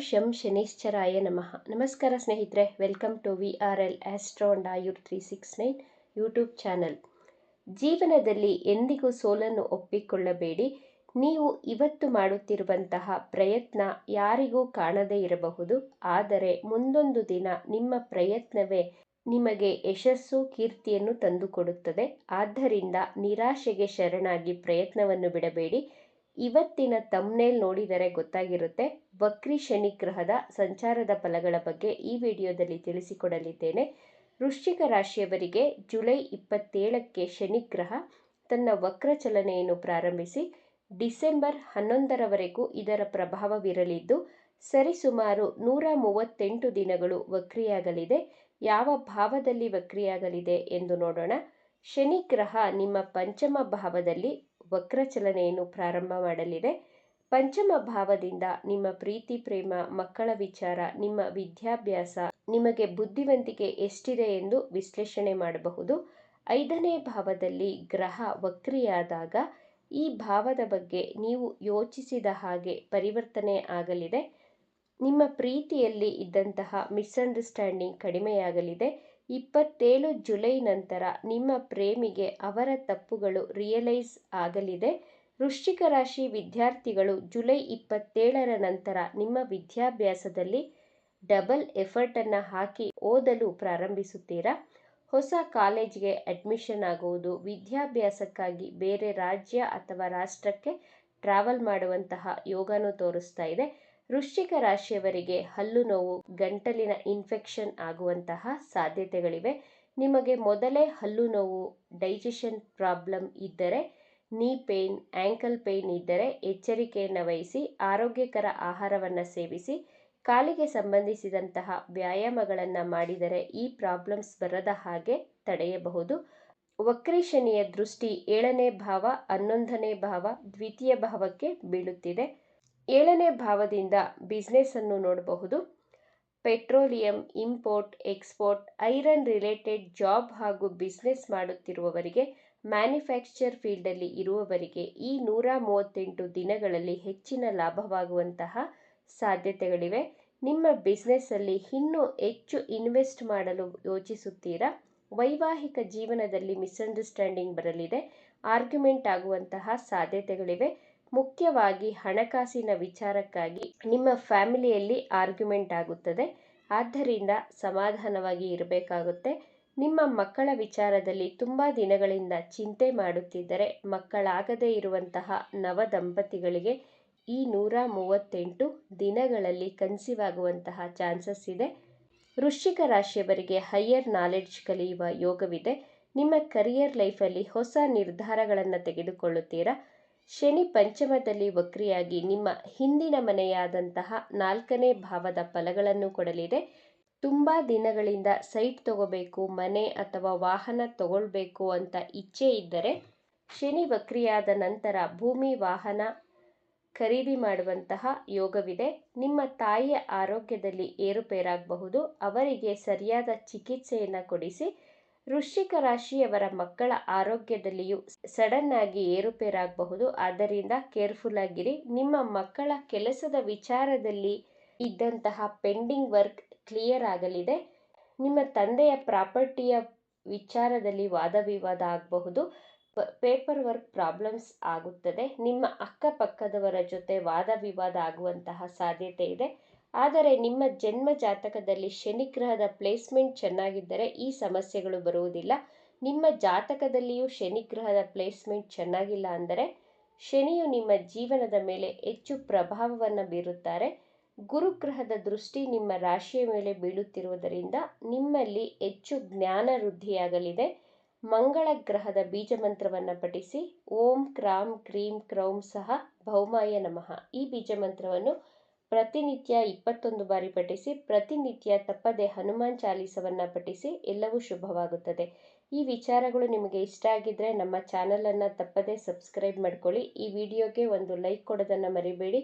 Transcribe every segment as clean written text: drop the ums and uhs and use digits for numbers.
ಶಂ ಶನೈಶ್ಚರಾಯ ನಮಃ. ನಮಸ್ಕಾರ ಸ್ನೇಹಿತರೆ, welcome to VRL astro and Ayur 369 YouTube channel. ಜೀವನದಲ್ಲಿ ಎಂದಿಗೂ ಸೋಲನ್ನು ಒಪ್ಪಿಕೊಳ್ಳಬೇಡಿ. ನೀವು ಇವತ್ತು ಮಾಡುತ್ತಿರುವಂತಹ ಪ್ರಯತ್ನ ಯಾರಿಗೂ ಕಾಣದೇ ಇರಬಹುದು, ಆದರೆ ಮುಂದೊಂದು ದಿನ ನಿಮ್ಮ ಪ್ರಯತ್ನವೇ ನಿಮಗೆ ಯಶಸ್ಸು ಕೀರ್ತಿಯನ್ನು ತಂದುಕೊಡುತ್ತದೆ. ಆದ್ದರಿಂದ ನಿರಾಶೆಗೆ ಶರಣಾಗಿ ಪ್ರಯತ್ನವನ್ನು ಬಿಡಬೇಡಿ. ಇವತ್ತಿನ ತಮ್ನೇಲ್ ನೋಡಿದರೆ ಗೊತ್ತಾಗಿರುತ್ತೆ, ವಕ್ರಿ ಶನಿ ಗ್ರಹದ ಸಂಚಾರದ ಫಲಗಳ ಬಗ್ಗೆ ಈ ವಿಡಿಯೋದಲ್ಲಿ ತಿಳಿಸಿಕೊಡಲಿದ್ದೇನೆ. ವೃಶ್ಚಿಕ ರಾಶಿಯವರಿಗೆ ಜುಲೈ 27ಕ್ಕೆ ಶನಿ ಗ್ರಹ ತನ್ನ ವಕ್ರ ಚಲನೆಯನ್ನು ಪ್ರಾರಂಭಿಸಿ ಡಿಸೆಂಬರ್ 11ರವರೆಗೂ ಇದರ ಪ್ರಭಾವವಿರಲಿದ್ದು ಸರಿಸುಮಾರು 138 ದಿನಗಳು ವಕ್ರಿಯಾಗಲಿದೆ. ಯಾವ ಭಾವದಲ್ಲಿ ವಕ್ರಿಯಾಗಲಿದೆ ಎಂದು ನೋಡೋಣ. ಶನಿ ಗ್ರಹ ನಿಮ್ಮ ಪಂಚಮ ಭಾವದಲ್ಲಿ ವಕ್ರ ಚಲನೆಯನ್ನು ಪ್ರಾರಂಭ ಮಾಡಲಿದೆ. ಪಂಚಮ ಭಾವದಿಂದ ನಿಮ್ಮ ಪ್ರೀತಿ ಪ್ರೇಮ, ಮಕ್ಕಳ ವಿಚಾರ, ನಿಮ್ಮ ವಿದ್ಯಾಭ್ಯಾಸ, ನಿಮಗೆ ಬುದ್ಧಿವಂತಿಕೆ ಎಷ್ಟಿದೆ ಎಂದು ವಿಶ್ಲೇಷಣೆ ಮಾಡಬಹುದು. 5ನೇ ಭಾವದಲ್ಲಿ ಗ್ರಹ ವಕ್ರಿಯಾದಾಗ ಈ ಭಾವದ ಬಗ್ಗೆ ನೀವು ಯೋಚಿಸಿದ ಹಾಗೆ ಪರಿವರ್ತನೆ ಆಗಲಿದೆ. ನಿಮ್ಮ ಪ್ರೀತಿಯಲ್ಲಿ ಇದ್ದಂತಹ ಮಿಸ್ಅಂಡರ್ಸ್ಟ್ಯಾಂಡಿಂಗ್ ಕಡಿಮೆಯಾಗಲಿದೆ. 27 ಜುಲೈ ನಂತರ ನಿಮ್ಮ ಪ್ರೇಮಿಗೆ ಅವರ ತಪ್ಪುಗಳು ರಿಯಲೈಸ್ ಆಗಲಿದೆ. ವೃಶ್ಚಿಕ ರಾಶಿ ವಿದ್ಯಾರ್ಥಿಗಳು ಜುಲೈ 27ರ ನಂತರ ನಿಮ್ಮ ವಿದ್ಯಾಭ್ಯಾಸದಲ್ಲಿ ಡಬಲ್ ಎಫರ್ಟನ್ನು ಹಾಕಿ ಓದಲು ಪ್ರಾರಂಭಿಸುತ್ತೀರಾ. ಹೊಸ ಕಾಲೇಜ್ಗೆ ಅಡ್ಮಿಷನ್ ಆಗುವುದು, ವಿದ್ಯಾಭ್ಯಾಸಕ್ಕಾಗಿ ಬೇರೆ ರಾಜ್ಯ ಅಥವಾ ರಾಷ್ಟ್ರಕ್ಕೆ ಟ್ರಾವೆಲ್ ಮಾಡುವಂತಹ ಯೋಗನೂ ತೋರಿಸ್ತಾ ಇದೆ. ವೃಶ್ಚಿಕ ರಾಶಿಯವರಿಗೆ ಹಲ್ಲು ನೋವು, ಗಂಟಲಿನ ಇನ್ಫೆಕ್ಷನ್ ಆಗುವಂತಹ ಸಾಧ್ಯತೆಗಳಿವೆ. ನಿಮಗೆ ಮೊದಲೇ ಹಲ್ಲು ನೋವು, ಡೈಜೆಷನ್ ಪ್ರಾಬ್ಲಮ್ ಇದ್ದರೆ, ನೀ ಪೇನ್, ಆ್ಯಂಕಲ್ ಪೇನ್ ಇದ್ದರೆ ಎಚ್ಚರಿಕೆಯನ್ನು ವಹಿಸಿ ಆರೋಗ್ಯಕರ ಆಹಾರವನ್ನು ಸೇವಿಸಿ ಕಾಲಿಗೆ ಸಂಬಂಧಿಸಿದಂತಹ ವ್ಯಾಯಾಮಗಳನ್ನು ಮಾಡಿದರೆ ಈ ಪ್ರಾಬ್ಲಮ್ಸ್ ಬರದ ಹಾಗೆ ತಡೆಯಬಹುದು. ವಕ್ರಿ ಶನಿಯ ದೃಷ್ಟಿ 7ನೇ ಭಾವ, 11ನೇ ಭಾವ, ದ್ವಿತೀಯ ಭಾವಕ್ಕೆ ಬೀಳುತ್ತಿದೆ. 7ನೇ ಭಾವದಿಂದ ಬಿಸ್ನೆಸ್ ಅನ್ನು ನೋಡಬಹುದು. Petroleum, import, export, iron related job ಹಾಗೂ ಬಿಸ್ನೆಸ್ ಮಾಡುತ್ತಿರುವವರಿಗೆ, ಮ್ಯಾನುಫ್ಯಾಕ್ಚರ್ ಫೀಲ್ಡಲ್ಲಿ ಇರುವವರಿಗೆ ಈ 138 ದಿನಗಳಲ್ಲಿ ಹೆಚ್ಚಿನ ಲಾಭವಾಗುವಂತಹ ಸಾಧ್ಯತೆಗಳಿವೆ. ನಿಮ್ಮ ಬಿಸ್ನೆಸ್ಸಲ್ಲಿ ಇನ್ನೂ ಹೆಚ್ಚು ಇನ್ವೆಸ್ಟ್ ಮಾಡಲು ಯೋಚಿಸುತ್ತೀರಾ. ವೈವಾಹಿಕ ಜೀವನದಲ್ಲಿ ಮಿಸ್ಅಂಡರ್ಸ್ಟ್ಯಾಂಡಿಂಗ್ ಬರಲಿದೆ. ಆರ್ಗ್ಯುಮೆಂಟ್ ಆಗುವಂತಹ ಸಾಧ್ಯತೆಗಳಿವೆ. ಮುಖ್ಯವಾಗಿ ಹಣಕಾಸಿನ ವಿಚಾರಕ್ಕಾಗಿ ನಿಮ್ಮ ಫ್ಯಾಮಿಲಿಯಲ್ಲಿ ಆರ್ಗ್ಯುಮೆಂಟ್ ಆಗುತ್ತದೆ. ಆದ್ದರಿಂದ ಸಮಾಧಾನವಾಗಿ ಇರಬೇಕಾಗುತ್ತೆ. ನಿಮ್ಮ ಮಕ್ಕಳ ವಿಚಾರದಲ್ಲಿ ತುಂಬ ದಿನಗಳಿಂದ ಚಿಂತೆ ಮಾಡುತ್ತಿದ್ದರೆ, ಮಕ್ಕಳಾಗದೇ ಇರುವಂತಹ ನವ ದಂಪತಿಗಳಿಗೆ ಈ 138 ದಿನಗಳಲ್ಲಿ ಕನ್ಸೀವ್ ಆಗುವಂತಹ ಚಾನ್ಸಸ್ ಇದೆ. ವೃಶ್ಚಿಕ ರಾಶಿಯವರಿಗೆ ಹೈಯರ್ ನಾಲೆಡ್ಜ್ ಕಲಿಯುವ ಯೋಗವಿದೆ. ನಿಮ್ಮ ಕರಿಯರ್ ಲೈಫಲ್ಲಿ ಹೊಸ ನಿರ್ಧಾರಗಳನ್ನು ತೆಗೆದುಕೊಳ್ಳುತ್ತೀರಾ. ಶನಿ ಪಂಚಮದಲ್ಲಿ ವಕ್ರಿಯಾಗಿ ನಿಮ್ಮ ಹಿಂದಿನ ಮನೆಯಾದಂತಹ 4ನೇ ಭಾವದ ಫಲಗಳನ್ನು ಕೊಡಲಿದೆ. ತುಂಬ ದಿನಗಳಿಂದ ಸೈಟ್ ತಗೋಬೇಕು, ಮನೆ ಅಥವಾ ವಾಹನ ತಗೊಳ್ಬೇಕು ಅಂತ ಇಚ್ಛೆ ಇದ್ದರೆ ಶನಿ ವಕ್ರಿಯಾದ ನಂತರ ಭೂಮಿ, ವಾಹನ ಖರೀದಿ ಮಾಡುವಂತಹ ಯೋಗವಿದೆ. ನಿಮ್ಮ ತಾಯಿಯ ಆರೋಗ್ಯದಲ್ಲಿ ಏರುಪೇರಾಗಬಹುದು. ಅವರಿಗೆ ಸರಿಯಾದ ಚಿಕಿತ್ಸೆಯನ್ನು ಕೊಡಿಸಿ. ವೃಶ್ಚಿಕ ರಾಶಿಯವರ ಮಕ್ಕಳ ಆರೋಗ್ಯದಲ್ಲಿಯೂ ಸಡನ್ ಆಗಿ ಏರುಪೇರಾಗಬಹುದು. ಆದ್ದರಿಂದ ಕೇರ್ಫುಲ್ ಆಗಿರಿ. ನಿಮ್ಮ ಮಕ್ಕಳ ಕೆಲಸದ ವಿಚಾರದಲ್ಲಿ ಇದ್ದಂತಹ ಪೆಂಡಿಂಗ್ ವರ್ಕ್ ಕ್ಲಿಯರ್ ಆಗಲಿದೆ. ನಿಮ್ಮ ತಂದೆಯ ಪ್ರಾಪರ್ಟಿಯ ವಿಚಾರದಲ್ಲಿ ವಾದ ವಿವಾದ ಆಗಬಹುದು. ಪೇಪರ್ ವರ್ಕ್ ಪ್ರಾಬ್ಲಮ್ಸ್ ಆಗುತ್ತದೆ. ನಿಮ್ಮ ಅಕ್ಕಪಕ್ಕದವರ ಜೊತೆ ವಾದ ವಿವಾದ ಆಗುವಂತಹ ಸಾಧ್ಯತೆ ಇದೆ. ಆದರೆ ನಿಮ್ಮ ಜನ್ಮ ಜಾತಕದಲ್ಲಿ ಶನಿ ಗ್ರಹದ ಪ್ಲೇಸ್ಮೆಂಟ್ ಚೆನ್ನಾಗಿದ್ದರೆ ಈ ಸಮಸ್ಯೆಗಳು ಬರುವುದಿಲ್ಲ. ನಿಮ್ಮ ಜಾತಕದಲ್ಲಿಯೂ ಶನಿ ಗ್ರಹದ ಪ್ಲೇಸ್ಮೆಂಟ್ ಚೆನ್ನಾಗಿಲ್ಲ ಅಂದರೆ ಶನಿಯು ನಿಮ್ಮ ಜೀವನದ ಮೇಲೆ ಹೆಚ್ಚು ಪ್ರಭಾವವನ್ನು ಬೀರುತ್ತಾರೆ. ಗುರುಗ್ರಹದ ದೃಷ್ಟಿ ನಿಮ್ಮ ರಾಶಿಯ ಮೇಲೆ ಬೀಳುತ್ತಿರುವುದರಿಂದ ನಿಮ್ಮಲ್ಲಿ ಹೆಚ್ಚು ಜ್ಞಾನ ವೃದ್ಧಿಯಾಗಲಿದೆ. ಮಂಗಳ ಗ್ರಹದ ಬೀಜ ಮಂತ್ರವನ್ನು ಪಠಿಸಿ. ಓಂ ಕ್ರಾಂ ಕ್ರೀಂ ಕ್ರೌಂ ಸಹ ಭೌಮಾಯ ನಮಃ. ಈ ಬೀಜ ಮಂತ್ರವನ್ನು ಪ್ರತಿನಿತ್ಯ 21 ಬಾರಿ ಪಠಿಸಿ. ಪ್ರತಿನಿತ್ಯ ತಪ್ಪದೆ ಹನುಮಾನ್ ಚಾಲೀಸವನ್ನು ಪಠಿಸಿ. ಎಲ್ಲವೂ ಶುಭವಾಗುತ್ತದೆ. ಈ ವಿಚಾರಗಳು ನಿಮಗೆ ಇಷ್ಟ ಆಗಿದ್ದರೆ ನಮ್ಮ ಚಾನಲನ್ನು ತಪ್ಪದೆ ಸಬ್ಸ್ಕ್ರೈಬ್ ಮಾಡ್ಕೊಳ್ಳಿ. ಈ ವಿಡಿಯೋಗೆ ಒಂದು ಲೈಕ್ ಕೊಡೋದನ್ನು ಮರಿಬೇಡಿ.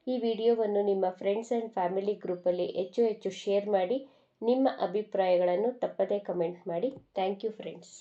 ಈ ವಿಡಿಯೋವನ್ನು ನಿಮ್ಮ ಫ್ರೆಂಡ್ಸ್ ಆ್ಯಂಡ್ ಫ್ಯಾಮಿಲಿ ಗ್ರೂಪಲ್ಲಿ ಹೆಚ್ಚು ಶೇರ್ ಮಾಡಿ. ನಿಮ್ಮ ಅಭಿಪ್ರಾಯಗಳನ್ನು ತಪ್ಪದೇ ಕಮೆಂಟ್ ಮಾಡಿ. Thank you friends.